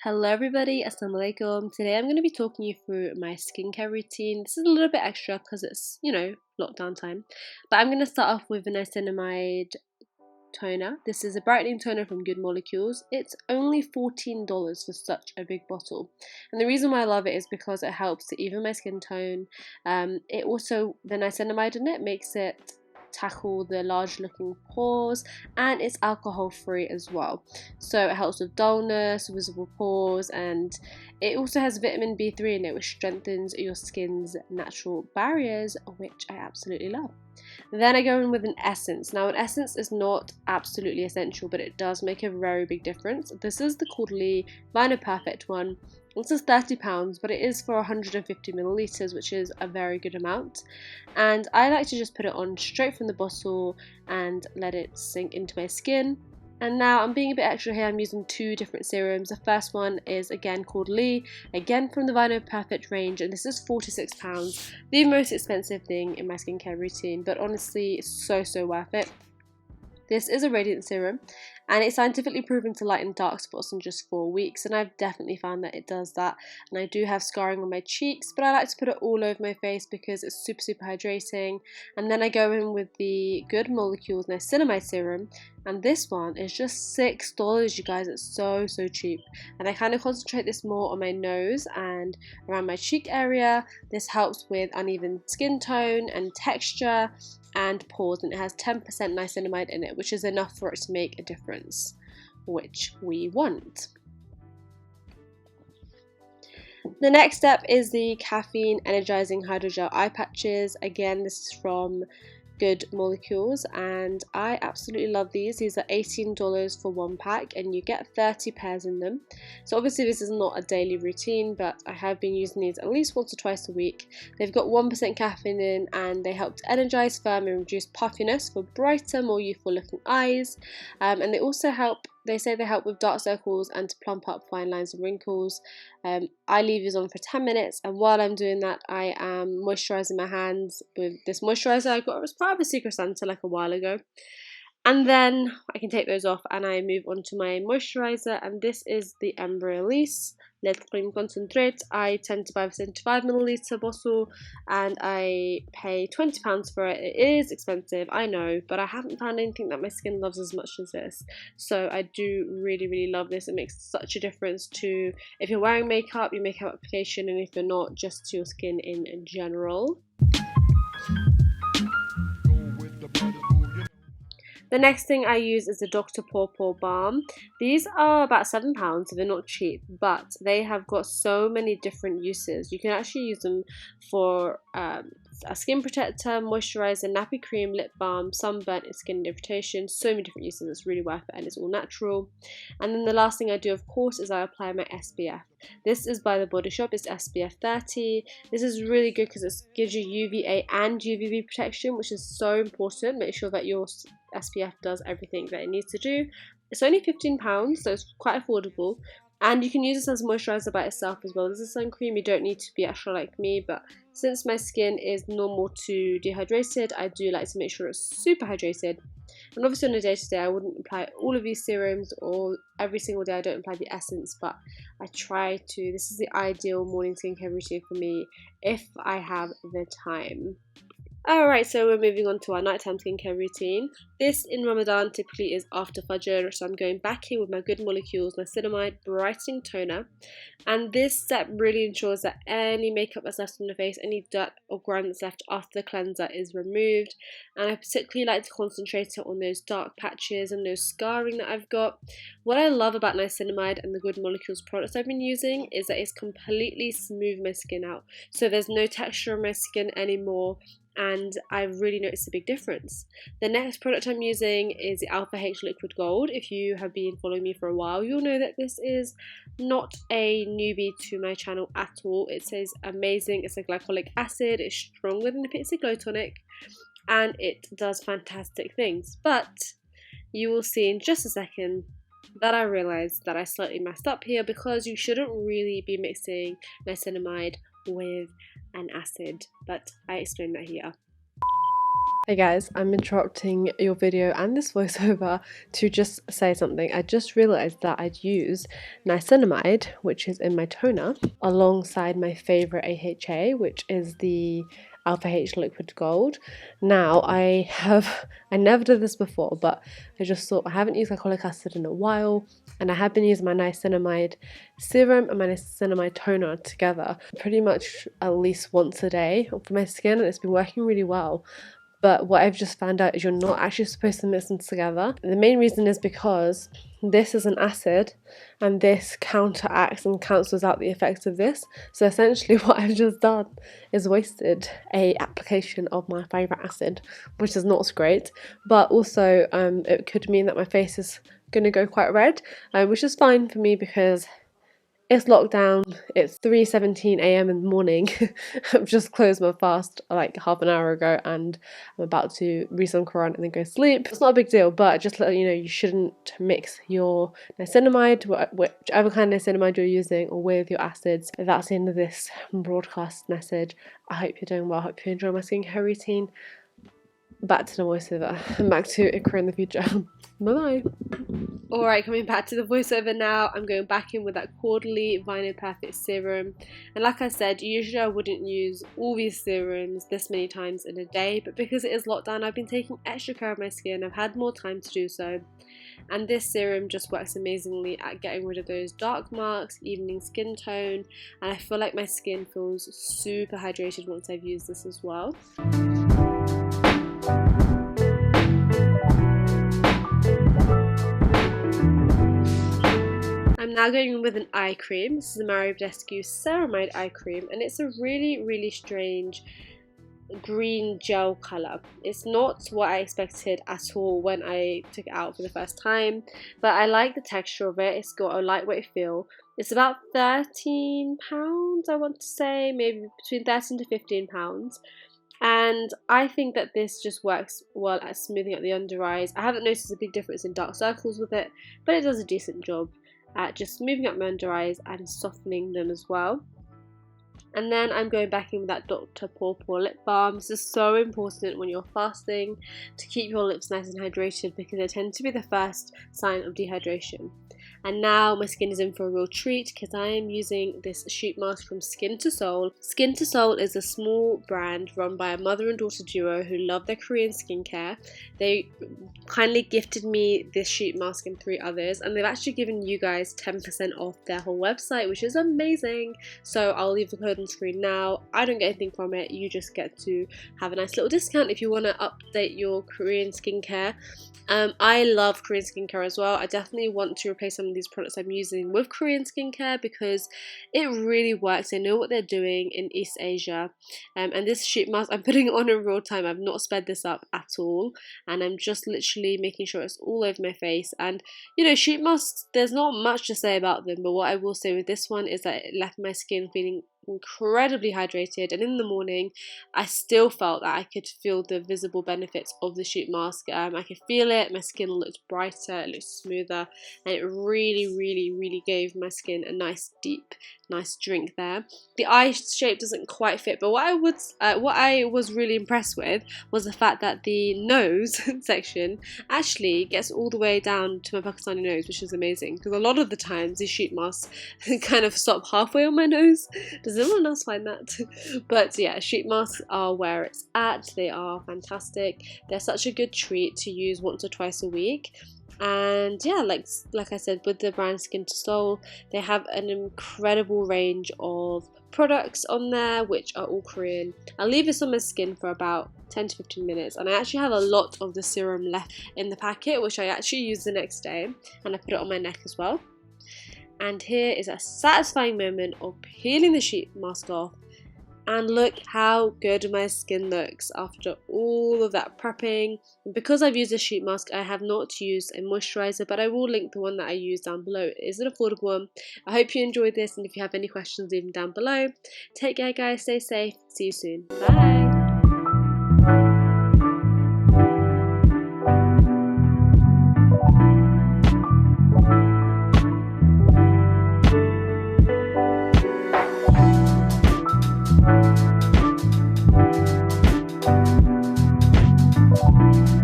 Hello everybody, assalamu alaikum. Today I'm going to be talking you through my skincare routine. This is a little bit extra because it's, lockdown time. But I'm going to start off with a niacinamide toner. This is a brightening toner from Good Molecules. It's only $14 for such a big bottle. And the reason why I love it is because it helps to even my skin tone. The niacinamide in it makes it tackle the large looking pores, and it's alcohol free as well, so it helps with dullness, visible pores, and it also has vitamin B3 in it, which strengthens your skin's natural barriers, which I absolutely love. Then I go in with an essence. Now, an essence is not absolutely essential, but it does make a very big difference. This is the quarterly Vino Perfect one. This is £30, but it is for 150 millilitres, which is a very good amount. And I like to just put it on straight from the bottle and let it sink into my skin. And now I'm being a bit extra here, I'm using two different serums. The first one is again called Lee, again from the Vino Perfect range, and this is £46, the most expensive thing in my skincare routine, but honestly it's so worth it. This is a radiant serum, and it's scientifically proven to lighten dark spots in just 4 weeks, and I've definitely found that it does that. And I do have scarring on my cheeks, but I like to put it all over my face because it's super hydrating. And then I go in with the Good Molecules Niacinamide Serum, and this one is just $6, you guys. It's so cheap. And I kind of concentrate this more on my nose and around my cheek area. This helps with uneven skin tone and texture and pores, and it has 10% niacinamide in it, which is enough for it to make a difference, which we want. The next step is the Caffeine Energizing Hydrogel Eyepatches. Again, this is from Good Molecules, and I absolutely love these. These are $18 for one pack, and you get 30 pairs in them. So obviously this is not a daily routine, but I have been using these at least once or twice a week. They've got 1% caffeine in, and they help to energize, firm, and reduce puffiness for brighter, more youthful looking eyes. And they also help, they say they help with dark circles and to plump up fine lines and wrinkles. I leave these on for 10 minutes, and while I'm doing that I am moisturising my hands with this moisturiser I got. It was part of a Secret Santa like a while ago. And then I can take those off and I move on to my moisturiser, and this is the Elise Let Cream Concentrate. I tend to buy a 75ml bottle and I pay £20 for it. It is expensive, I know, but I haven't found anything that my skin loves as much as this. So I do really love this. It makes such a difference to if you're wearing makeup, your makeup application, and if you're not, just to your skin in general. The next thing I use is the Dr. Pore Balm. These are about £7, so they're not cheap, but they have got so many different uses. You can actually use them for a skin protector, moisturizer, nappy cream, lip balm, sunburn, and skin irritation. So many different uses. It's really worth it, and it's all natural. And then the last thing I do, of course, is I apply my SPF. This is by The Body Shop. It's SPF 30. This is really good because it gives you UVA and UVB protection, which is so important. Make sure that your SPF does everything that it needs to do. It's only £15, so it's quite affordable. And you can use this as moisturizer by itself as well. This is sun cream. You don't need to be extra like me, but since my skin is normal to dehydrated, I do like to make sure it's super hydrated. And obviously on a day-to-day, I wouldn't apply all of these serums, or every single day I don't apply the essence, but I try to. This is the ideal morning skincare routine for me if I have the time. Alright, so we're moving on to our nighttime skincare routine. This in Ramadan typically is after Fajr, so I'm going back here with my Good Molecules Niacinamide Brightening Toner. And this step really ensures that any makeup that's left on the face, any dirt or grime that's left after the cleanser is removed. And I particularly like to concentrate on those dark patches and those scarring that I've got. What I love about niacinamide and the Good Molecules products I've been using is that it's completely smoothed my skin out. So there's no texture on my skin anymore, and I've really noticed a big difference. The next product I'm using is the Alpha H Liquid Gold. If you have been following me for a while, you'll know that this is not a newbie to my channel at all. It says amazing. It's a glycolic acid, it's stronger than the Pixie Glow Tonic, and it does fantastic things. But you will see in just a second that I realised that I slightly messed up here, because you shouldn't really be mixing niacinamide with an acid, but I explained that here. Hey guys, I'm interrupting your video and this voiceover to just say something. I just realised that I'd use niacinamide, which is in my toner, alongside my favourite AHA, which is the Alpha H Liquid Gold. Now, I never did this before, but I just thought I haven't used glycolic acid in a while, and I have been using my niacinamide serum and my niacinamide toner together pretty much at least once a day for my skin, and it's been working really well. But what I've just found out is you're not actually supposed to mix them together. The main reason is because this is an acid and this counteracts and cancels out the effects of this. So essentially what I've just done is wasted a application of my favourite acid, which is not great. But also it could mean that my face is going to go quite red, which is fine for me because it's lockdown, it's 3:17 a.m. in the morning. I've just closed my fast like half an hour ago and I'm about to read some Quran and then go to sleep. It's not a big deal, but just to let you know, you shouldn't mix your niacinamide, whichever kind of niacinamide you're using, or with your acids. That's the end of this broadcast message. I hope you're doing well, I hope you enjoy my skincare routine. Back to the voiceover and back to Iqra in the future. Bye-bye. Alright, coming back to the voiceover now, I'm going back in with that quarterly Vinyl Perfect serum. And like I said, usually I wouldn't use all these serums this many times in a day, but because it is lockdown, I've been taking extra care of my skin. I've had more time to do so. And this serum just works amazingly at getting rid of those dark marks, evening skin tone, and I feel like my skin feels super hydrated once I've used this as well. I'm now going in with an eye cream. This is a Mario Badescu Ceramide eye cream, and it's a really strange green gel colour. It's not what I expected at all when I took it out for the first time, but I like the texture of it. It's got a lightweight feel. It's about £13, I want to say, maybe between £13 to £15. And I think that this just works well at smoothing out the under eyes. I haven't noticed a big difference in dark circles with it, but it does a decent job at just smoothing out my under eyes and softening them as well. And then I'm going back in with that Dr. Pore lip balm. This is so important when you're fasting to keep your lips nice and hydrated because they tend to be the first sign of dehydration. And now my skin is in for a real treat because I am using this sheet mask from Skin to Soul. Skin to Soul is a small brand run by a mother and daughter duo who love their Korean skincare. They kindly gifted me this sheet mask and 3 others, and they've actually given you guys 10% off their whole website, which is amazing. So I'll leave the code on screen now. I don't get anything from it, you just get to have a nice little discount if you want to update your Korean skincare. I love Korean skincare as well. I definitely want to replace some of these products I'm using with Korean skincare because it really works. They know what they're doing in East Asia. And this sheet mask, I'm putting it on in real time. I've not sped this up at all. And I'm just literally making sure it's all over my face. And, you know, sheet masks, there's not much to say about them. But what I will say with this one is that it left my skin feeling incredibly hydrated, and in the morning I still felt that I could feel the visible benefits of the sheet mask. I could feel it, my skin looked brighter, it looked smoother, and it really gave my skin a nice deep drink there. The eye shape doesn't quite fit, but what I was really impressed with was the fact that the nose section actually gets all the way down to my Pakistani nose, which is amazing because a lot of the times these sheet masks kind of stop halfway on my nose. Does anyone else find that? But yeah, sheet masks are where it's at. They are fantastic. They're such a good treat to use once or twice a week. And yeah, like I said, with the brand Skin to Soul, they have an incredible range of products on there which are all Korean. I'll leave this on my skin for about 10 to 15 minutes, and I actually have a lot of the serum left in the packet, which I actually use the next day, and I put it on my neck as well. And here is a satisfying moment of peeling the sheet mask off, and look how good my skin looks after all of that prepping. Because I've used a sheet mask, I have not used a moisturizer, but I will link the one that I use down below. It is an affordable one. I hope you enjoyed this, and if you have any questions, leave them down below. Take care guys, stay safe, see you soon, bye.